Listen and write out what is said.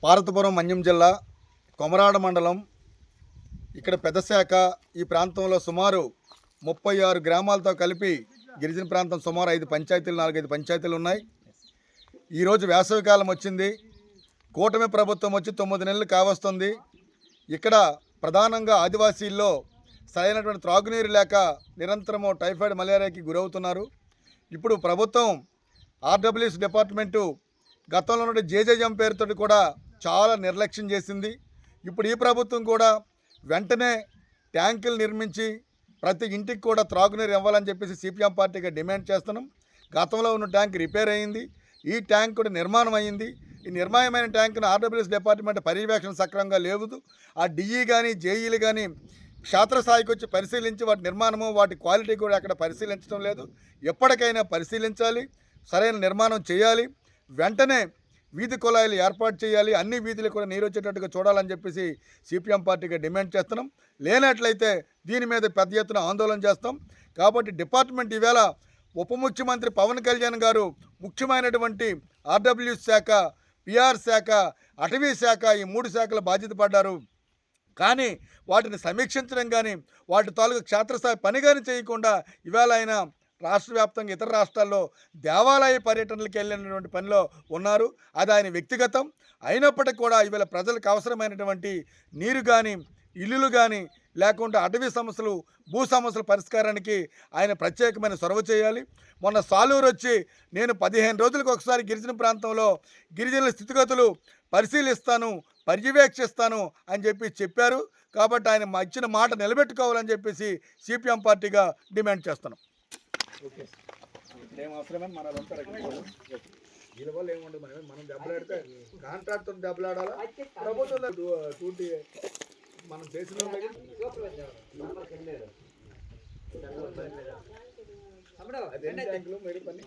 పార్వతీపురం మన్యం జిల్లా కొమరాడ మండలం ఇక్కడ పెద్ద శాఖ ఈ ప్రాంతంలో సుమారు 36 గ్రామాలతో కలిపి గిరిజన ప్రాంతం సుమారు 5 పంచాయతీలు 4-5 పంచాయతీలు ఉన్నాయి. ఈరోజు వేసవికాలం వచ్చింది. కూటమి ప్రభుత్వం వచ్చి 9 నెలలు కావస్తుంది. ఇక్కడ ప్రధానంగా ఆదివాసీల్లో సరైనటువంటి త్రాగునీరు లేక నిరంతరము టైఫాయిడ్ మలేరియాకి గురవుతున్నారు. ఇప్పుడు ప్రభుత్వం ఆర్డబ్ల్యూఎస్ డిపార్ట్మెంటు గతంలో నుండి జేజేఎం పేరుతో కూడా చాలా నిర్లక్ష్యం చేసింది. ఇప్పుడు ఈ ప్రభుత్వం కూడా వెంటనే ట్యాంకులు నిర్మించి ప్రతి ఇంటికి కూడా త్రాగునీరు ఇవ్వాలని చెప్పేసి సిపిఎం పార్టీగా డిమాండ్ చేస్తున్నాం. గతంలో ఉన్న ట్యాంక్ రిపేర్ అయ్యింది, ఈ ట్యాంక్ కూడా నిర్మాణం అయ్యింది. ఈ నిర్మాణమైన ట్యాంకును ఆర్డబ్ల్యూఎస్ డిపార్ట్మెంట్ పర్యవేక్షణ సక్రమంగా లేదు. ఆ డిఈ కానీ జేఈలు కానీ క్షేత్రస్థాయికి వచ్చి పరిశీలించి వాటి నిర్మాణము వాటి క్వాలిటీ కూడా అక్కడ పరిశీలించడం లేదు. ఎప్పటికైనా పరిశీలించాలి, సరైన నిర్మాణం చేయాలి, వెంటనే వీధి కుళాయిలు ఏర్పాటు చేయాలి, అన్ని వీధులు కూడా నీరు వచ్చేటట్టుగా చూడాలని చెప్పేసి సిపిఎం పార్టీగా డిమాండ్ చేస్తున్నాం. లేనట్లయితే దీని మీద పెద్ద ఎత్తున ఆందోళన చేస్తాం. కాబట్టి డిపార్ట్మెంట్ ఈవేళ ఉప ముఖ్యమంత్రి పవన్ కళ్యాణ్ గారు ముఖ్యమైనటువంటి ఆర్డబ్ల్యూఎస్ శాఖ, పిఆర్ శాఖ, అటవీ శాఖ ఈ 3 శాఖల బాధ్యత పడ్డారు. కానీ వాటిని సమీక్షించడం కానీ వాటి తాలూకు క్షేత్రస్థాయి పని కానీ చేయకుండా ఇవాళ ఆయన రాష్ట్ర వ్యాప్తంగా ఇతర రాష్ట్రాల్లో దేవాలయ పర్యటనలకు వెళ్ళినటువంటి పనిలో ఉన్నారు. అది ఆయన వ్యక్తిగతం అయినప్పటికీ కూడా ఇవాళ ప్రజలకు అవసరమైనటువంటి నీరు కానీ ఇల్లులు కానీ లేకుంటే అటవీ సమస్యలు భూ సమస్యల పరిష్కారానికి ఆయన ప్రత్యేకమైన చొరవ చేయాలి. మొన్న సాలూరు వచ్చి నేను 15 రోజులకు ఒకసారి గిరిజన ప్రాంతంలో గిరిజనుల స్థితిగతులు పరిశీలిస్తాను, పర్యవేక్షిస్తాను అని చెప్పారు. కాబట్టి ఆయన ఇచ్చిన మాట నిలబెట్టుకోవాలని చెప్పేసి సిపిఎం పార్టీగా డిమాండ్ చేస్తున్నాం. ఓకే, ఏం అవసరమని మన వీళ్ళ వల్ల ఏముండదు. మనం దెబ్బలాడితే కాంట్రాక్ట్తో దెబ్బలాడాలా, ప్రభుత్వం టూటీ మనం చేసిన అదే ట్యాంకులు మెడి పని